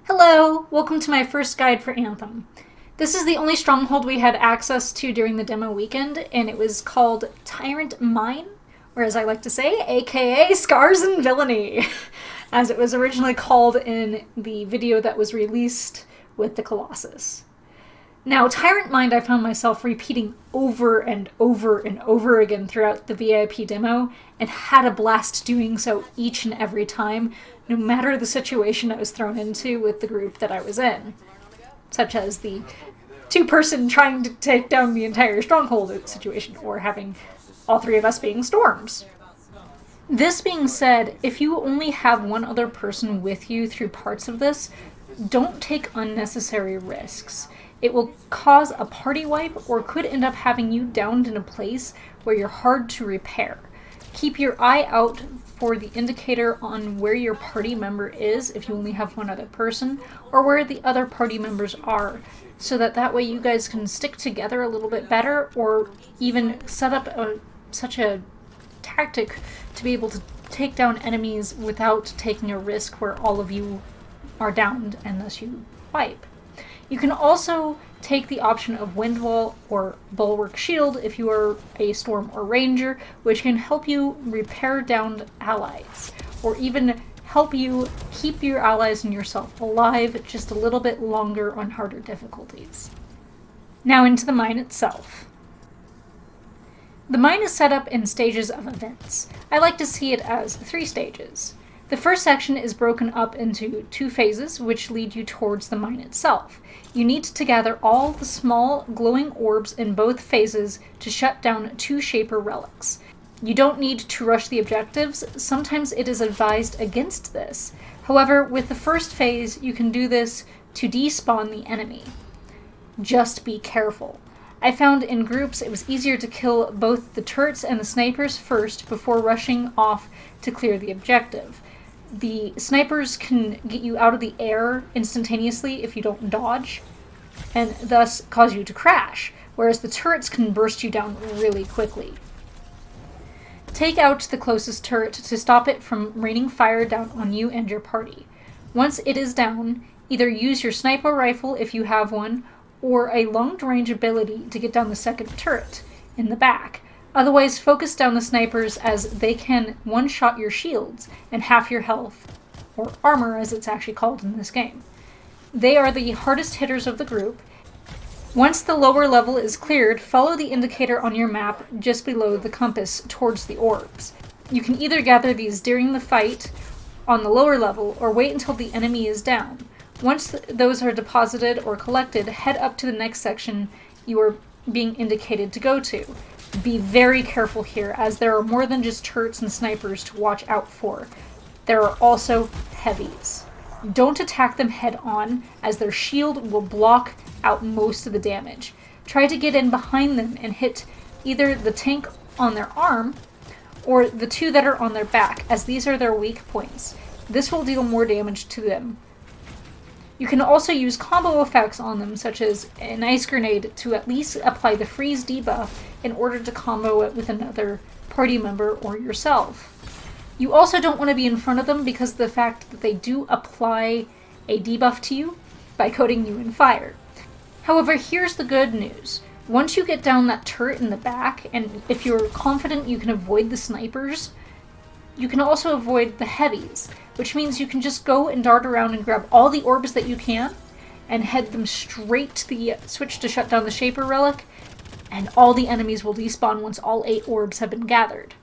Hello! Welcome to my first guide for Anthem. This is the only stronghold we had access to during the demo weekend, and it was called Tyrant Mine, or as I like to say, aka Scars and Villainy, as it was originally called in the video that was released with the Colossus. Now, Tyrant Mine I found myself repeating over and over and over again throughout the VIP demo, and had a blast doing so each and every time, no matter the situation I was thrown into with the group that I was in. Such as the two-person trying to take down the entire Stronghold situation, or having all three of us being storms. This being said, if you only have one other person with you through parts of this, don't take unnecessary risks. It will cause a party wipe or could end up having you downed in a place where you're hard to repair. Keep your eye out for the indicator on where your party member is if you only have one other person, or where the other party members are, so that way you guys can stick together a little bit better, or even set up such a tactic to be able to take down enemies without taking a risk where all of you are downed and thus you wipe. You can also take the option of Wind Wall or Bulwark Shield if you are a Storm or Ranger, which can help you repair downed allies, or even help you keep your allies and yourself alive just a little bit longer on harder difficulties. Now into the mine itself. The mine is set up in stages of events. I like to see it as 3 stages. The first section is broken up into 2 phases, which lead you towards the mine itself. You need to gather all the small glowing orbs in both phases to shut down 2 Shaper relics. You don't need to rush the objectives. Sometimes it is advised against this. However, with the first phase, you can do this to despawn the enemy. Just be careful. I found in groups it was easier to kill both the turrets and the snipers first before rushing off to clear the objective. The snipers can get you out of the air instantaneously if you don't dodge, and thus cause you to crash, whereas the turrets can burst you down really quickly. Take out the closest turret to stop it from raining fire down on you and your party. Once it is down, either use your sniper rifle if you have one, or a long-range ability to get down the second turret in the back. Otherwise, focus down the snipers as they can one-shot your shields and half your health, or armor as it's actually called in this game. They are the hardest hitters of the group. Once the lower level is cleared, follow the indicator on your map just below the compass towards the orbs. You can either gather these during the fight on the lower level, or wait until the enemy is down. Once those are deposited or collected, head up to the next section you are being indicated to go to. Be very careful here, as there are more than just turrets and snipers to watch out for. There are also heavies. Don't attack them head on, as their shield will block out most of the damage. Try to get in behind them and hit either the tank on their arm or the 2 that are on their back, as these are their weak points. This will deal more damage to them. You can also use combo effects on them, such as an ice grenade, to at least apply the freeze debuff in order to combo it with another party member or yourself. You also don't want to be in front of them because of the fact that they do apply a debuff to you by coating you in fire. However, here's the good news. Once you get down that turret in the back, and if you're confident you can avoid the snipers, you can also avoid the heavies, which means you can just go and dart around and grab all the orbs that you can and head them straight to the switch to shut down the Shaper relic, and all the enemies will despawn once all 8 orbs have been gathered.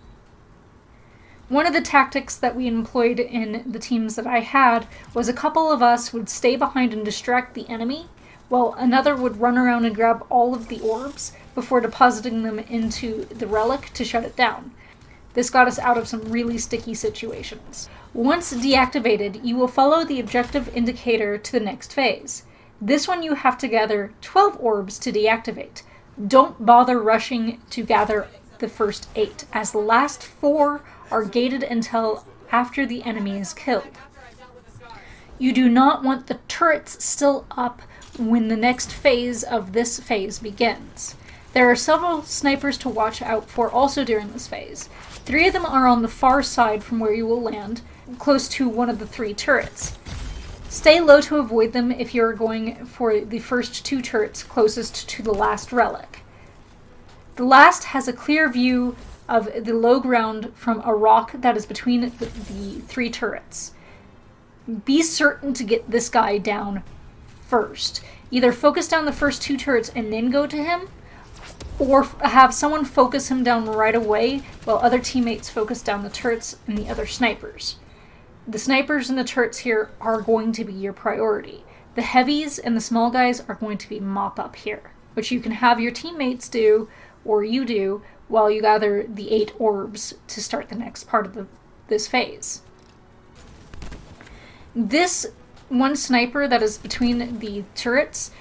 One of the tactics that we employed in the teams that I had was a couple of us would stay behind and distract the enemy, while another would run around and grab all of the orbs before depositing them into the relic to shut it down. This got us out of some really sticky situations. Once deactivated, you will follow the objective indicator to the next phase. This one you have to gather 12 orbs to deactivate. Don't bother rushing to gather the first 8, as the last 4 are gated until after the enemy is killed. You do not want the turrets still up when the next phase of this phase begins. There are several snipers to watch out for also during this phase. 3 of them are on the far side from where you will land, close to one of the 3 turrets. Stay low to avoid them if you're going for the first 2 turrets closest to the last relic. The last has a clear view of the low ground from a rock that is between the 3 turrets. Be certain to get this guy down first. Either focus down the first 2 turrets and then go to him, or have someone focus him down right away while other teammates focus down the turrets and the other snipers. The snipers and the turrets here are going to be your priority. The heavies and the small guys are going to be mop up here, which you can have your teammates do, or you do, while you gather the 8 orbs to start the next part of this phase. This one sniper that is between the turrets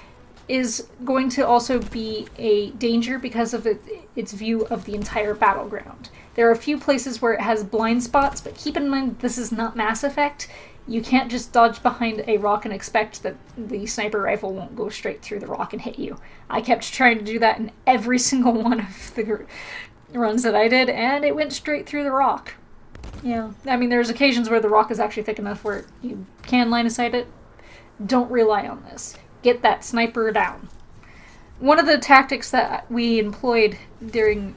is going to also be a danger because of its view of the entire battleground. There are a few places where it has blind spots, but keep in mind this is not Mass Effect. You can't just dodge behind a rock and expect that the sniper rifle won't go straight through the rock and hit you. I kept trying to do that in every single one of the runs that I did, and it went straight through the rock. Yeah, I mean, there's occasions where the rock is actually thick enough where you can line of sight it. Don't rely on this. Get that sniper down. One of the tactics that we employed during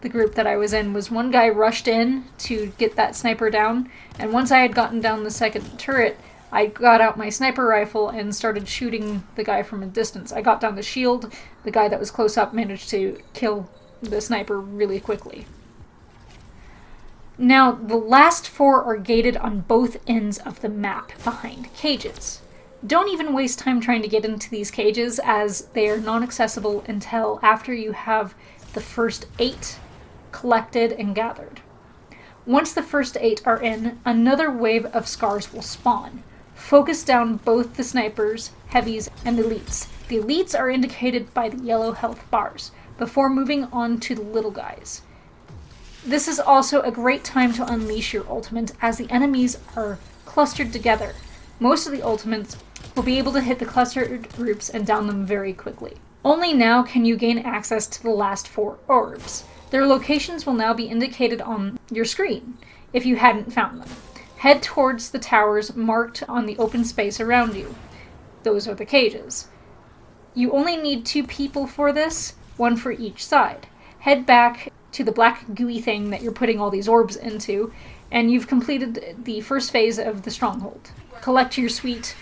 the group that I was in was one guy rushed in to get that sniper down, and once I had gotten down the second turret, I got out my sniper rifle and started shooting the guy from a distance. I got down the shield. The guy that was close up managed to kill the sniper really quickly. Now, the last 4 are gated on both ends of the map behind cages. Don't even waste time trying to get into these cages, as they are non-accessible until after you have the first 8 collected and gathered. Once the first 8 are in, another wave of scars will spawn. Focus down both the snipers, heavies, and elites. The elites are indicated by the yellow health bars, before moving on to the little guys. This is also a great time to unleash your ultimate, as the enemies are clustered together. Most of the ultimates will be able to hit the clustered groups and down them very quickly. Only now can you gain access to the last 4 orbs. Their locations will now be indicated on your screen, if you hadn't found them. Head towards the towers marked on the open space around you. Those are the cages. You only need 2 people for this, 1 for each side. Head back to the black gooey thing that you're putting all these orbs into, and you've completed the first phase of the Stronghold. Collect your sweet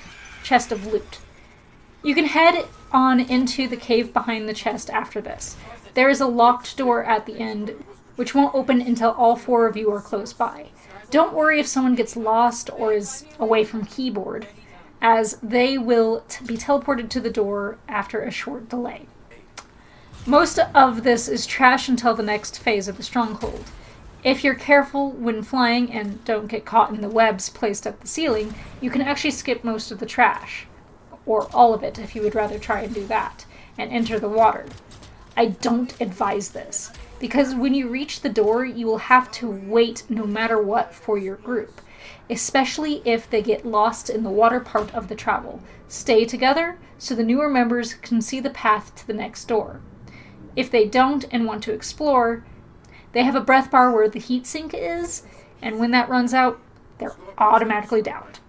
chest of loot. You can head on into the cave behind the chest after this. There is a locked door at the end, which won't open until all 4 of you are close by. Don't worry if someone gets lost or is away from keyboard, as they will be teleported to the door after a short delay. Most of this is trash until the next phase of the Stronghold. If you're careful when flying and don't get caught in the webs placed at the ceiling, you can actually skip most of the trash, or all of it if you would rather try and do that, and enter the water. I don't advise this, because when you reach the door, you will have to wait no matter what for your group, especially if they get lost in the water part of the travel. Stay together so the newer members can see the path to the next door. If they don't and want to explore, they have a breath bar where the heat sink is, and when that runs out, they're automatically downed.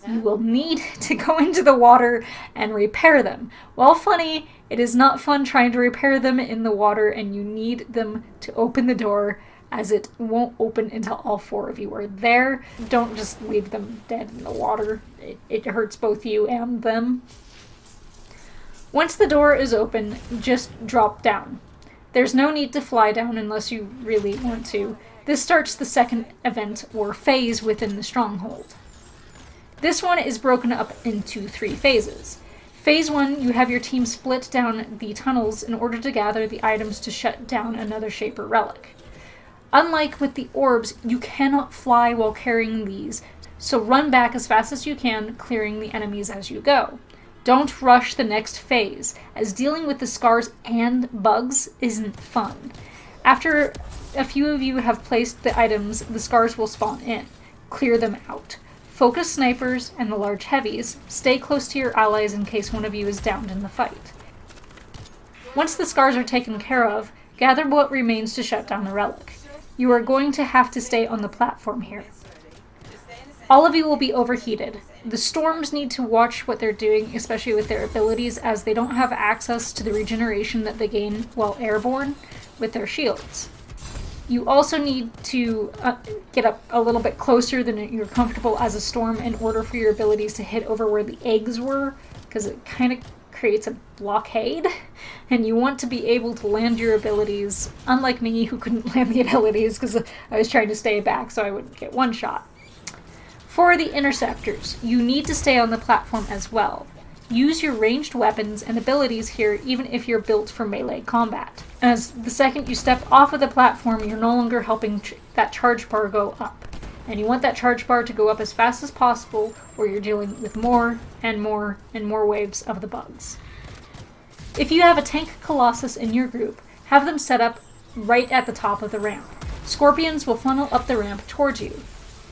You will need to go into the water and repair them. While funny, it is not fun trying to repair them in the water, and you need them to open the door, as it won't open until all 4 of you are there. Don't just leave them dead in the water. It hurts both you and them. Once the door is open, just drop down. There's no need to fly down unless you really want to. This starts the second event or phase within the Stronghold. This one is broken up into 3 phases. Phase 1, you have your team split down the tunnels in order to gather the items to shut down another Shaper relic. Unlike with the orbs, you cannot fly while carrying these, so run back as fast as you can, clearing the enemies as you go. Don't rush the next phase, as dealing with the scars and bugs isn't fun. After a few of you have placed the items, the scars will spawn in. Clear them out. Focus snipers and the large heavies. Stay close to your allies in case one of you is downed in the fight. Once the scars are taken care of, gather what remains to shut down the relic. You are going to have to stay on the platform here. All of you will be overheated. The storms need to watch what they're doing, especially with their abilities, as they don't have access to the regeneration that they gain while airborne with their shields. You also need to get up a little bit closer than you're comfortable as a storm in order for your abilities to hit over where the eggs were, because it kind of creates a blockade, and you want to be able to land your abilities, unlike me who couldn't land the abilities because I was trying to stay back so I wouldn't get one shot. For the interceptors, you need to stay on the platform as well. Use your ranged weapons and abilities here even if you're built for melee combat, as the second you step off of the platform you're no longer helping that charge bar go up, and you want that charge bar to go up as fast as possible or you're dealing with more and more and more waves of the bugs. If you have a tank Colossus in your group, have them set up right at the top of the ramp. Scorpions will funnel up the ramp towards you.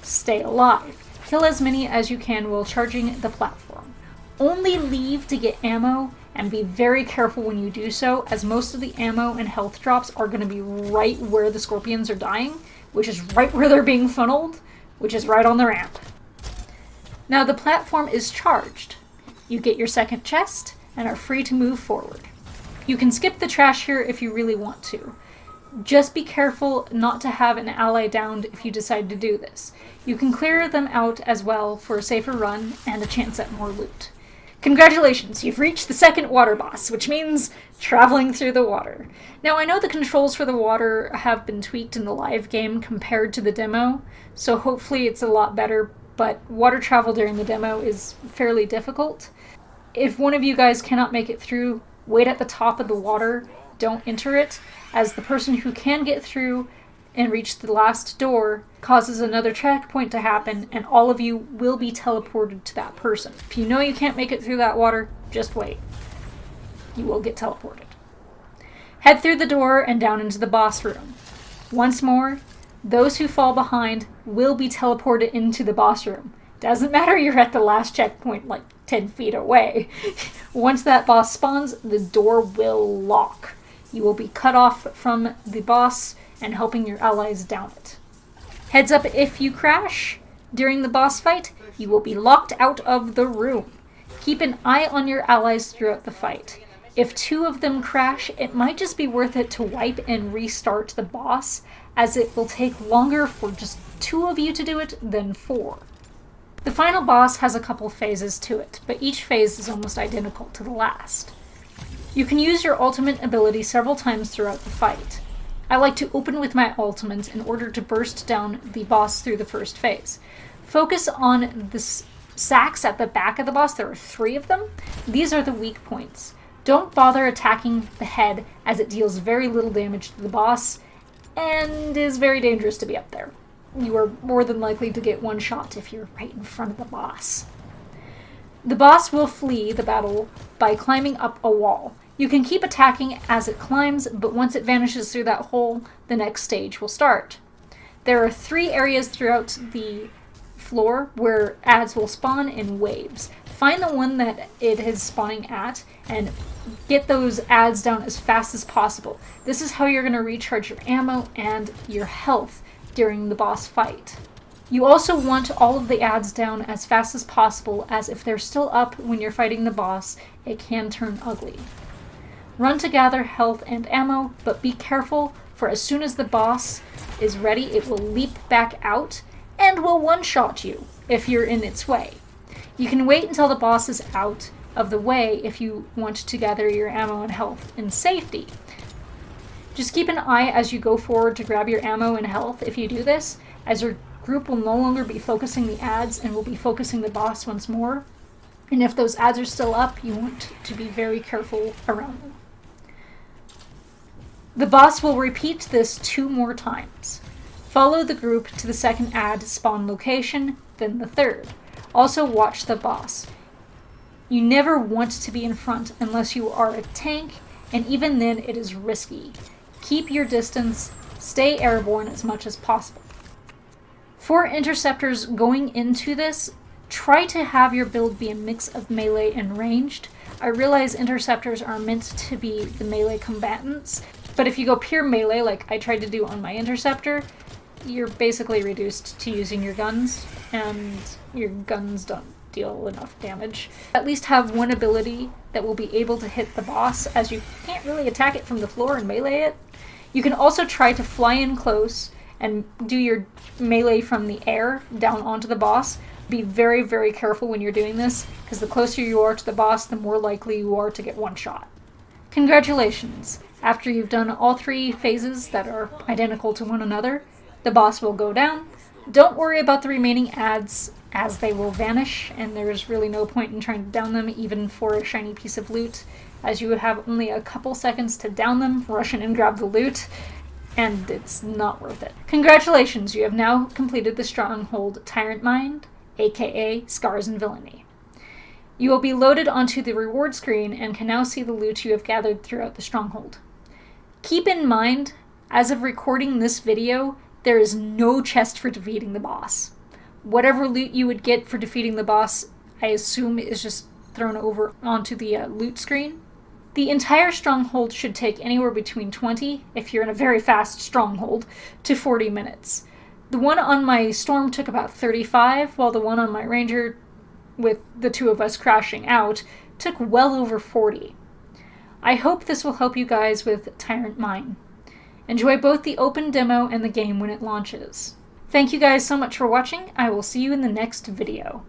Stay alive. Kill as many as you can while charging the platform. Only leave to get ammo, and be very careful when you do so, as most of the ammo and health drops are going to be right where the scorpions are dying, which is right where they're being funneled, which is right on the ramp. Now the platform is charged. You get your second chest and are free to move forward. You can skip the trash here if you really want to. Just be careful not to have an ally downed if you decide to do this. You can clear them out as well for a safer run and a chance at more loot. Congratulations, you've reached the second water boss, which means traveling through the water. Now I know the controls for the water have been tweaked in the live game compared to the demo, so hopefully it's a lot better, but water travel during the demo is fairly difficult. If one of you guys cannot make it through, wait at the top of the water, don't enter it, as the person who can get through and reach the last door causes another checkpoint to happen, and all of you will be teleported to that person. If you know you can't make it through that water, just wait. You will get teleported. Head through the door and down into the boss room. Once more, those who fall behind will be teleported into the boss room. Doesn't matter you're at the last checkpoint like 10 feet away. Once that boss spawns, the door will lock. You will be cut off from the boss and helping your allies down it. Heads up, if you crash during the boss fight, you will be locked out of the room. Keep an eye on your allies throughout the fight. If 2 of them crash, it might just be worth it to wipe and restart the boss, as it will take longer for just 2 of you to do it than 4. The final boss has a couple phases to it, but each phase is almost identical to the last. You can use your ultimate ability several times throughout the fight. I like to open with my ultimate in order to burst down the boss through the first phase. Focus on the sacks at the back of the boss. There are 3 of them. These are the weak points. Don't bother attacking the head, as it deals very little damage to the boss and is very dangerous to be up there. You are more than likely to get one shot if you're right in front of the boss. The boss will flee the battle by climbing up a wall. You can keep attacking as it climbs, but once it vanishes through that hole, the next stage will start. There are 3 areas throughout the floor where adds will spawn in waves. Find the one that it is spawning at and get those adds down as fast as possible. This is how you're going to recharge your ammo and your health during the boss fight. You also want all of the adds down as fast as possible, as if they're still up when you're fighting the boss, it can turn ugly. Run to gather health and ammo, but be careful, for as soon as the boss is ready, it will leap back out and will one-shot you if you're in its way. You can wait until the boss is out of the way if you want to gather your ammo and health in safety. Just keep an eye as you go forward to grab your ammo and health if you do this, as your group will no longer be focusing the adds and will be focusing the boss once more. And if those adds are still up, you want to be very careful around them. The boss will repeat this 2 more times. Follow the group to the second add spawn location, then the third. Also watch the boss. You never want to be in front unless you are a tank, and even then it is risky. Keep your distance, stay airborne as much as possible. For interceptors going into this, try to have your build be a mix of melee and ranged. I realize interceptors are meant to be the melee combatants, but if you go pure melee like I tried to do on my interceptor, you're basically reduced to using your guns, and your guns don't deal enough damage. At least have one ability that will be able to hit the boss, as you can't really attack it from the floor and melee it. You can also try to fly in close and do your melee from the air down onto the boss. Be very, very careful when you're doing this, because the closer you are to the boss, the more likely you are to get one shot. Congratulations! After you've done all 3 phases that are identical to one another, the boss will go down. Don't worry about the remaining ads, as they will vanish, and there's really no point in trying to down them, even for a shiny piece of loot, as you would have only a couple seconds to down them, rush in and grab the loot, and it's not worth it. Congratulations, you have now completed the Stronghold Tyrant Mind, aka Scars and Villainy. You will be loaded onto the reward screen and can now see the loot you have gathered throughout the Stronghold. Keep in mind, as of recording this video, there is no chest for defeating the boss. Whatever loot you would get for defeating the boss, I assume is just thrown over onto the loot screen. The entire Stronghold should take anywhere between 20, if you're in a very fast Stronghold, to 40 minutes. The one on my Storm took about 35, while the one on my Ranger, with the 2 of us crashing out, took well over 40. I hope this will help you guys with Tyrant Mine. Enjoy both the open demo and the game when it launches. Thank you guys so much for watching. I will see you in the next video.